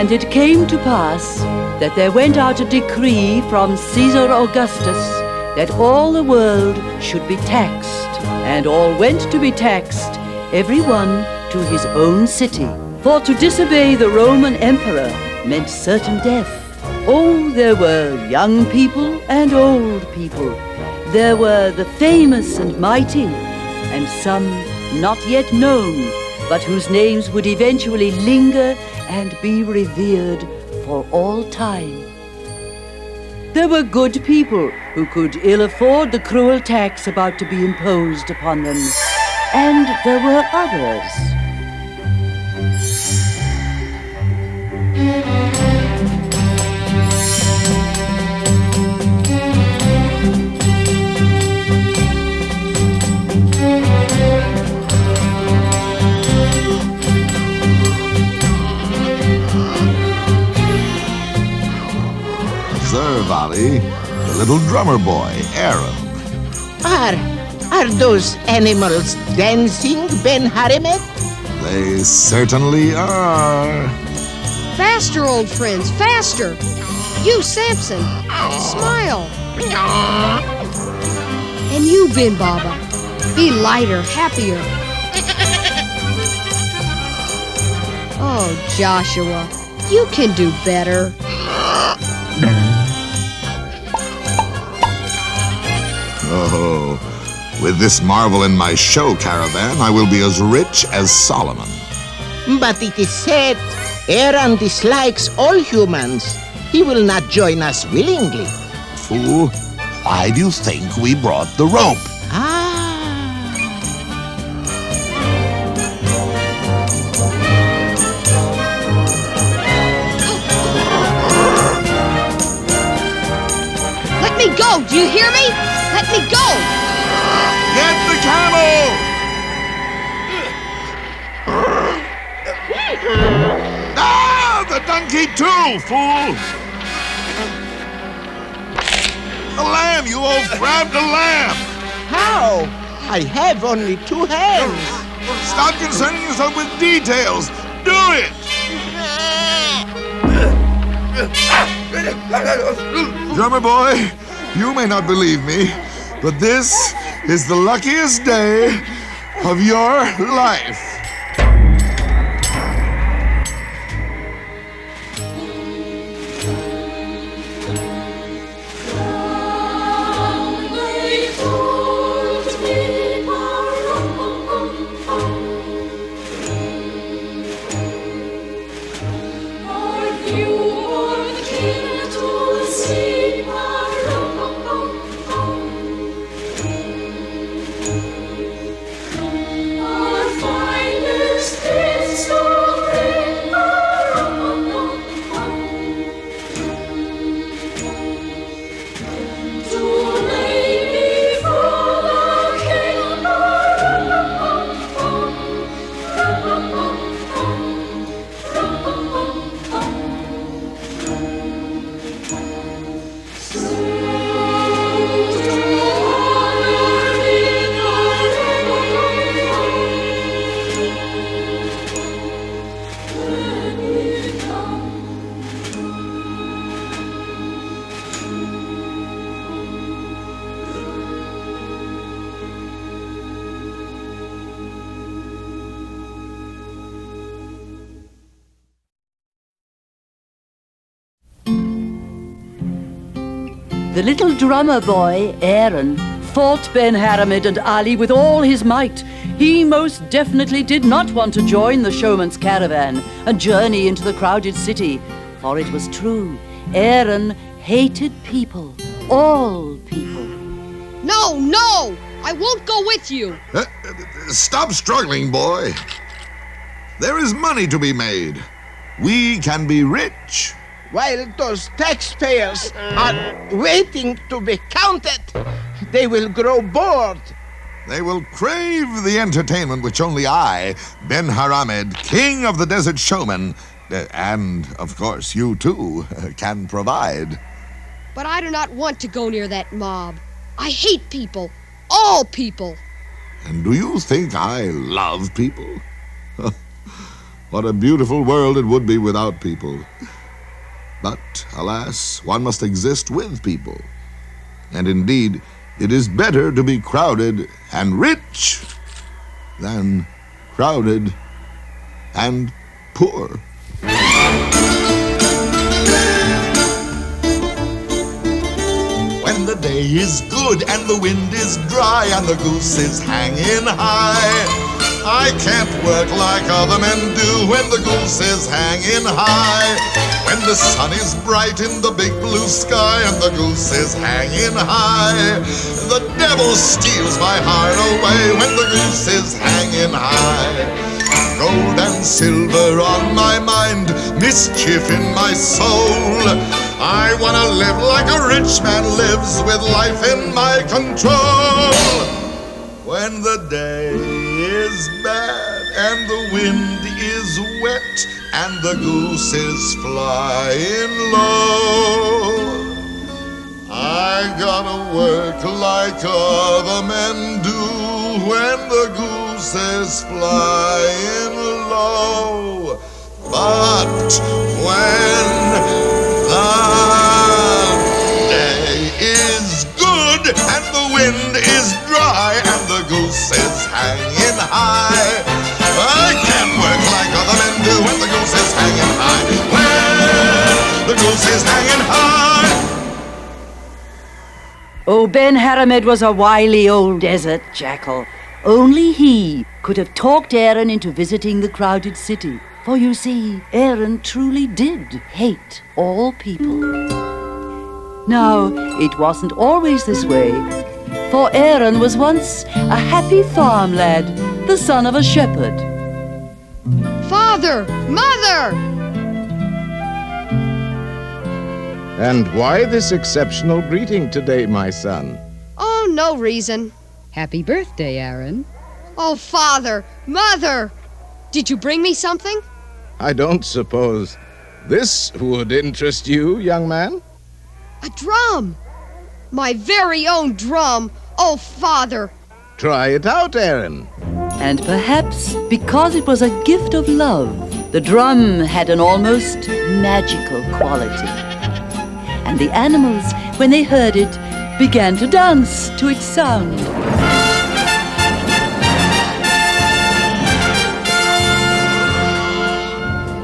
And it came to pass that there went out a decree from Caesar Augustus that all the world should be taxed, and all went to be taxed, every one to his own city. For to disobey the Roman emperor meant certain death. Oh, there were young people and old people. There were the famous and mighty, and some not yet known, but whose names would eventually linger and be revered for all time. There were good people who could ill afford the cruel tax about to be imposed upon them, and there were others. Observe, Ali, the little drummer boy, Aaron. Are those animals dancing, Ben-Haramet? They certainly are. Faster, old friends, faster! You, Samson, smile! And you, Ben Baba, be lighter, happier. Oh, Joshua, you can do better. Oh, with this marvel in my show caravan, I will be as rich as Solomon. But it is said, Aaron dislikes all humans. He will not join us willingly. Fool, why do you think we brought the rope? Let me go, do you hear me? Let me go! Get the camel! Ah, the donkey too, fool! The lamb, you old frabbed lamb! How? I have only 2 hands. Stop concerning yourself with details. Do it! Drummer boy, you may not believe me, but this is the luckiest day of your life. The little drummer boy, Aaron, fought Ben-Haramet and Ali with all his might. He most definitely did not want to join the showman's caravan and journey into the crowded city. For it was true, Aaron hated people, all people. No, no! I won't go with you! Stop struggling, boy. There is money to be made. We can be rich. While those taxpayers are waiting to be counted, they will grow bored. They will crave the entertainment which only I, Ben-Haramet, king of the desert showmen, and, of course, you too, can provide. But I do not want to go near that mob. I hate people. All people. And do you think I love people? What a beautiful world it would be without people. But, alas, one must exist with people. And indeed, it is better to be crowded and rich than crowded and poor. When the day is good and the wind is dry and the goose is hanging high, I can't work like other men do when the goose is hanging high. When the sun is bright in the big blue sky and the goose is hanging high, the devil steals my heart away when the goose is hanging high. Gold and silver on my mind, mischief in my soul. I wanna live like a rich man lives, with life in my control. When the day is bad and the wind is wet and the goose is flying low, I gotta work like other men do when the goose is flying low. But when the day is good and the wind is dry and the goose is hanging high, I can't work like other men do when the goose is hanging high. When the goose is hanging high. Oh, Ben-Haramed was a wily old desert jackal. Only he could have talked Aaron into visiting the crowded city. For you see, Aaron truly did hate all people. Now, it wasn't always this way. For Aaron was once a happy farm lad, the son of a shepherd. Father! Mother! And why this exceptional greeting today, my son? Oh, no reason. Happy birthday, Aaron. Oh, Father! Mother! Did you bring me something? I don't suppose this would interest you, young man? A drum! My very own drum! Oh, Father! Try it out, Aaron. And perhaps because it was a gift of love, the drum had an almost magical quality. And the animals, when they heard it, began to dance to its sound.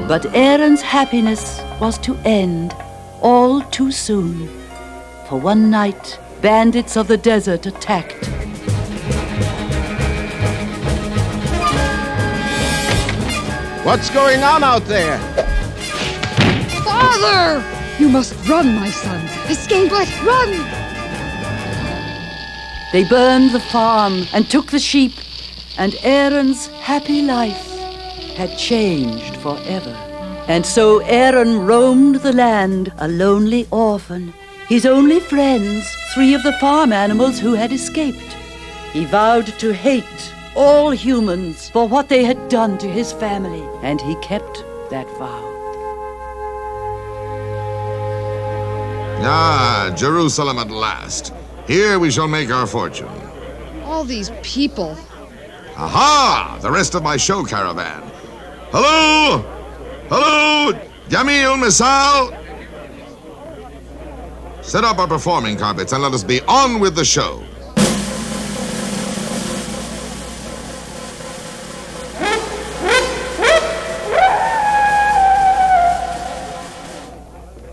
But Aaron's happiness was to end all too soon. For one night, bandits of the desert attacked. What's going on out there? Father! You must run, my son. Escape! But run! They burned the farm and took the sheep, and Aaron's happy life had changed forever. And so Aaron roamed the land, a lonely orphan, his only friends 3 of the farm animals who had escaped. He vowed to hate all humans for what they had done to his family, and he kept that vow. Ah, Jerusalem at last. Here we shall make our fortune. All these people. Aha! The rest of my show caravan. Hello! Hello! Jamil, Misal! Set up our performing carpets and let us be on with the show.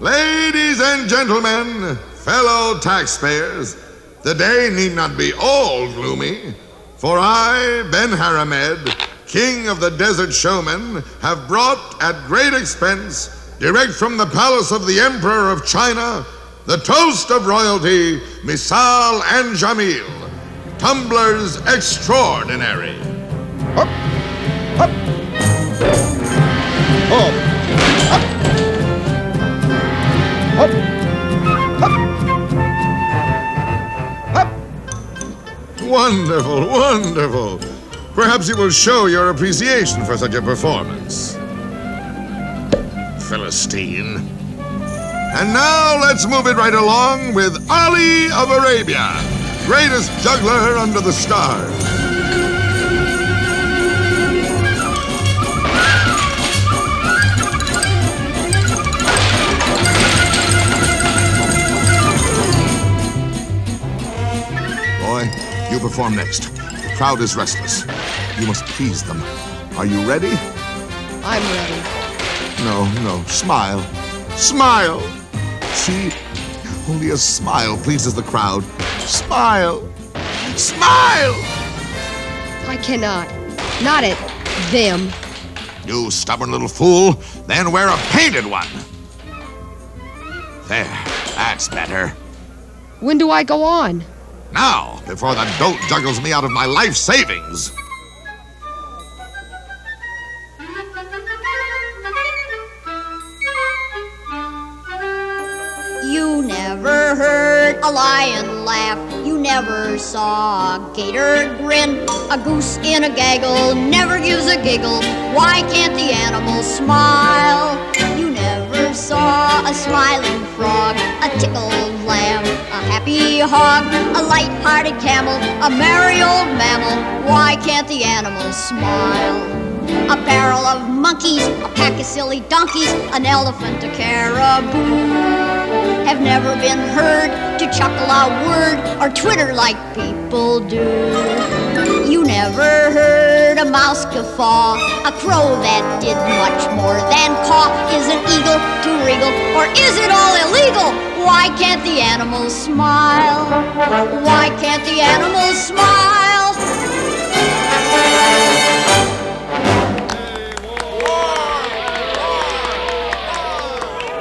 Ladies and gentlemen, fellow taxpayers, the day need not be all gloomy, for I, Ben-Haramed, King of the Desert Showmen, have brought at great expense, direct from the palace of the Emperor of China, the toast of royalty, Misal and Jamil, tumblers extraordinary. Hop! Hop! Hop! Hop! Hop! Hop! Wonderful, wonderful. Perhaps you will show your appreciation for such a performance. Philistine. And now let's move it right along with Ali of Arabia, greatest juggler under the stars. perform next. The crowd is restless. You must please them. Are you ready? I'm ready. No. Smile. Smile! See? Only a smile pleases the crowd. Smile! Smile! I cannot. Not at them. You stubborn little fool. Then wear a painted one. There. That's better. When do I go on? Now, before the dolt juggles me out of my life savings. You never heard a lion laugh. You never saw a gator grin. A goose in a gaggle never gives a giggle. Why can't the animal smile? You never saw a smiling frog, a tickled lamb, a happy hog, a light-hearted camel, a merry old mammal. Why can't the animal smile? A barrel of monkeys, a pack of silly donkeys, an elephant, a caribou have never been heard to chuckle a word or twitter like people do. You never heard a mouse guffaw, a crow that did much more than caw. Is an eagle too regal, or is it all illegal? Why can't the animals smile? Why can't the animals smile?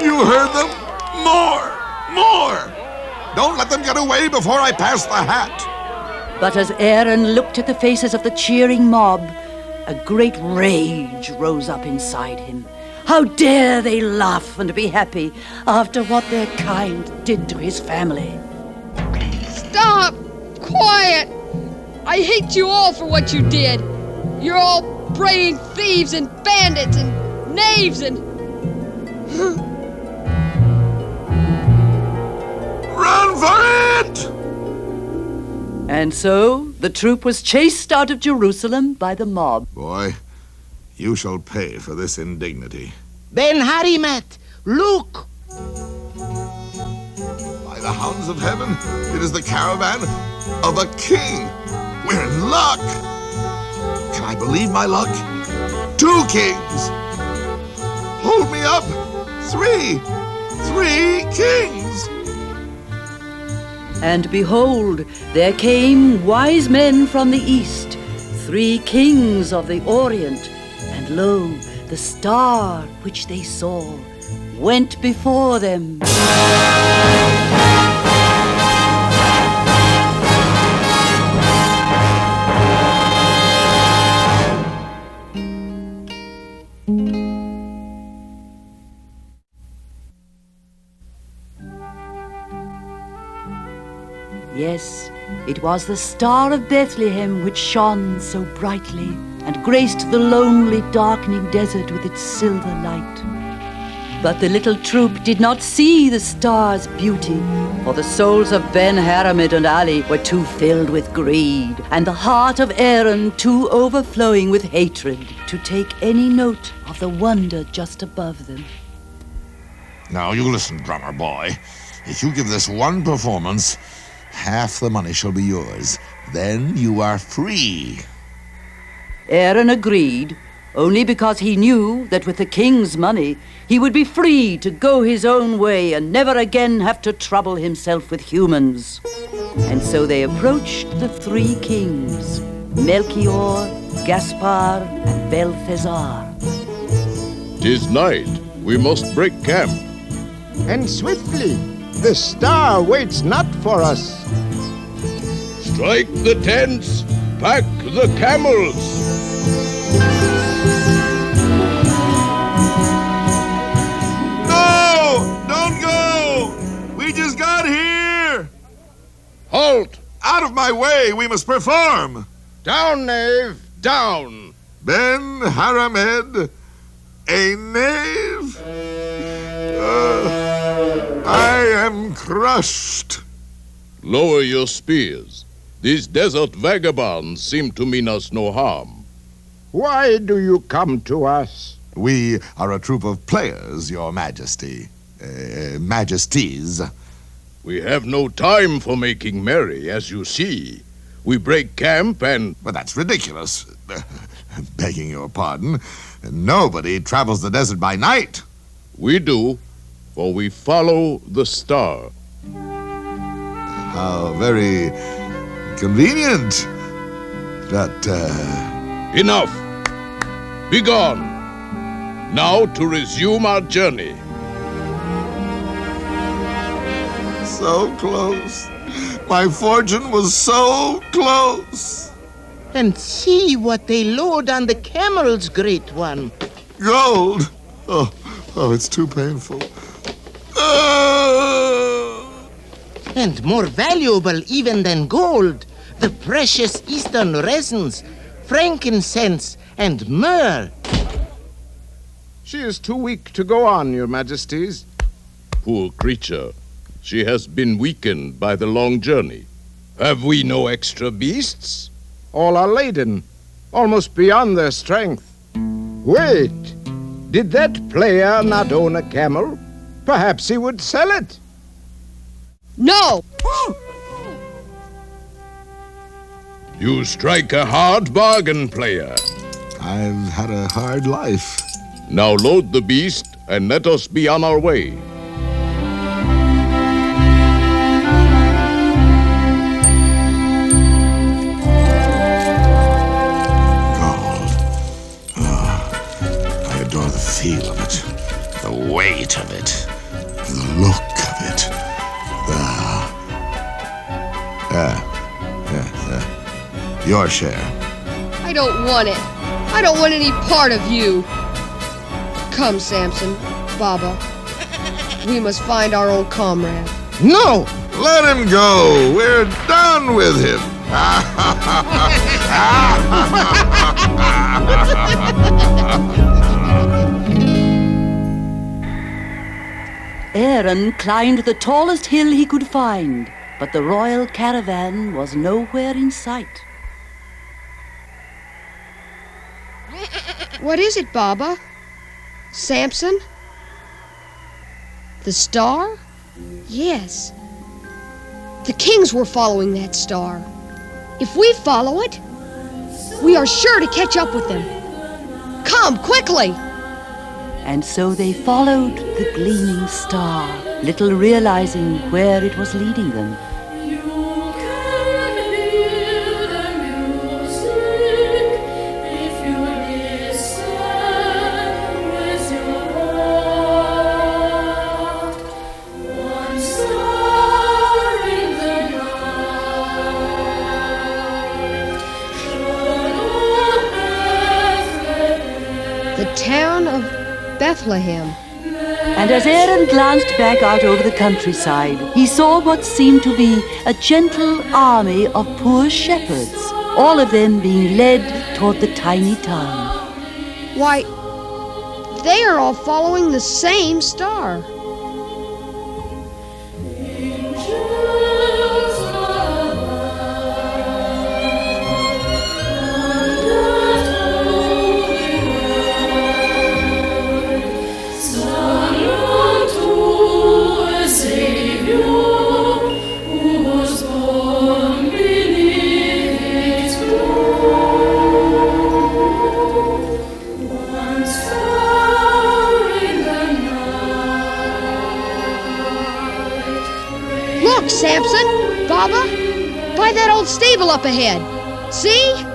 You heard them? More! More! Don't let them get away before I pass the hat. But as Aaron looked at the faces of the cheering mob, a great rage rose up inside him. How dare they laugh and be happy after what their kind did to his family? Stop! Quiet! I hate you all for what you did. You're all braying thieves and bandits and knaves and... Run for it! And so the troop was chased out of Jerusalem by the mob. Boy, you shall pay for this indignity. Ben-Huri met. Look! By the hounds of heaven, it is the caravan of a king. We're in luck. Can I believe my luck? 2 kings. Hold me up. 3 kings. And behold, there came wise men from the east, 3 kings of the Orient, and lo, the star which they saw went before them. Yes, it was the Star of Bethlehem which shone so brightly and graced the lonely, darkening desert with its silver light. But the little troop did not see the star's beauty, for the souls of Ben-Haramed and Ali were too filled with greed, and the heart of Aaron too overflowing with hatred to take any note of the wonder just above them. Now you listen, drummer boy. If you give this one performance, half the money shall be yours. Then you are free. Aaron agreed, only because he knew that with the king's money, he would be free to go his own way and never again have to trouble himself with humans. And so they approached the 3 kings, Melchior, Gaspar, and Belteshazzar. 'Tis night. We must break camp. And swiftly, the star waits not for us. Strike the tents. Pack the camels. No! Don't go! We just got here! Halt! Out of my way! We must perform! Down, knave! Down! Ben-Haramed, a knave? I am crushed. Lower your spears. These desert vagabonds seem to mean us no harm. Why do you come to us? We are a troop of players, your majesty. Majesties. We have no time for making merry, as you see. We break camp and... Well, that's ridiculous. Begging your pardon, nobody travels the desert by night. We do, for we follow the star. How very convenient. But, Enough! Begone! Now to resume our journey. so close. My fortune was so close. And see what they load on the camels, great one. Gold. Oh, it's too painful. And more valuable even than gold, the precious eastern resins, frankincense, and myrrh. She is too weak to go on, your majesties. Poor creature. She has been weakened by the long journey. Have we no extra beasts? All are laden, almost beyond their strength. Wait, did that player not own a camel? Perhaps he would sell it. No! You strike a hard bargain, player. I've had a hard life. Now load the beast and let us be on our way. Gold. I adore the feel of it, the weight of it, the look of it. Your share. I don't want it. I don't want any part of you. Come, Samson, Baba. We must find our old comrade. No! Let him go. We're done with him. Aaron climbed the tallest hill he could find, but the royal caravan was nowhere in sight. What is it, Baba? Samson? The star? Yes. The kings were following that star. If we follow it, we are sure to catch up with them. Come, quickly! And so they followed the gleaming star, little realizing where it was leading them. The town of Bethlehem. And as Aaron glanced back out over the countryside, he saw what seemed to be a gentle army of poor shepherds, all of them being led toward the tiny town. Why, they are all following the same star. Look, Samson, Baba, by that old stable up ahead. See?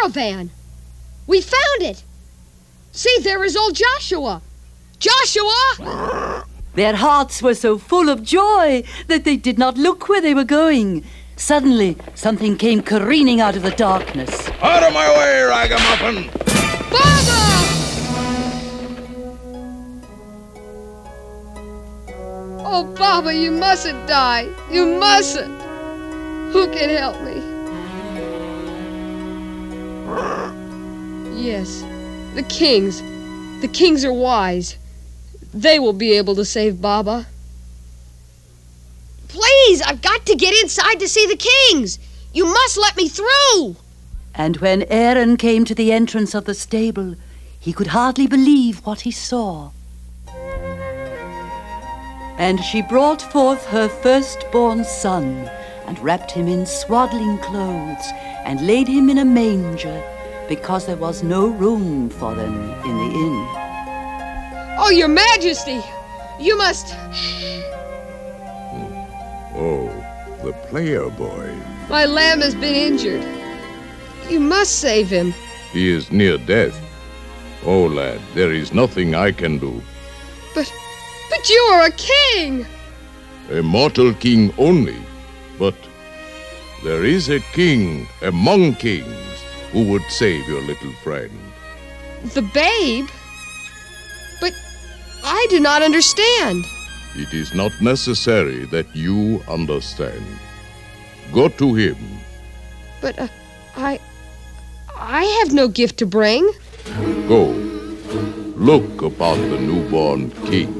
Caravan. We found it. See, there is old Joshua. Joshua! Their hearts were so full of joy that they did not look where they were going. Suddenly, something came careening out of the darkness. Out of my way, Ragamuffin! Baba! Oh, Baba, you mustn't die. You mustn't. Who can help me? Yes, the kings. The kings are wise. They will be able to save Baba. Please, I've got to get inside to see the kings. You must let me through. And when Aaron came to the entrance of the stable, he could hardly believe what he saw. And she brought forth her firstborn son, and wrapped him in swaddling clothes, and laid him in a manger, because there was no room for them in the inn. Oh, Your Majesty, you must... Oh, the player boy. My lamb has been injured. You must save him. He is near death. Oh, lad, there is nothing I can do. But you are a king! A mortal king only. But there is a king among kings who would save your little friend. The babe? But I do not understand. It is not necessary that you understand. Go to him. But I have no gift to bring. Go. Look upon the newborn king.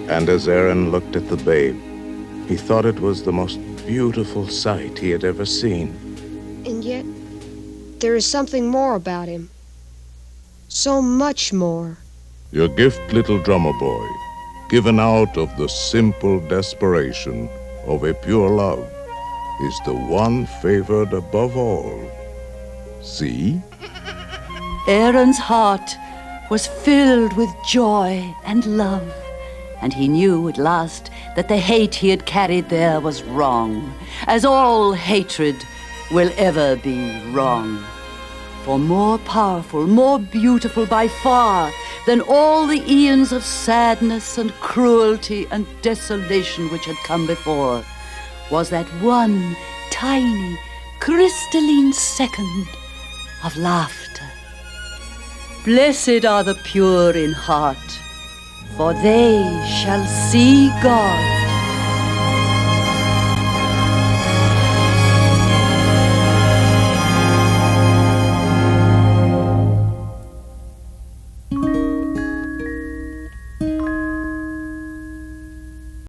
And as Aaron looked at the babe, he thought it was the most beautiful sight he had ever seen. And yet, there is something more about him. So much more. Your gift, little drummer boy, given out of the simple desperation of a pure love, is the one favored above all. See? Aaron's heart was filled with joy and love, and he knew at last that the hate he had carried there was wrong, as all hatred will ever be wrong. For more powerful, more beautiful by far than all the eons of sadness and cruelty and desolation which had come before, was that one tiny, crystalline second of laughter. Blessed are the pure in heart, for they shall see God.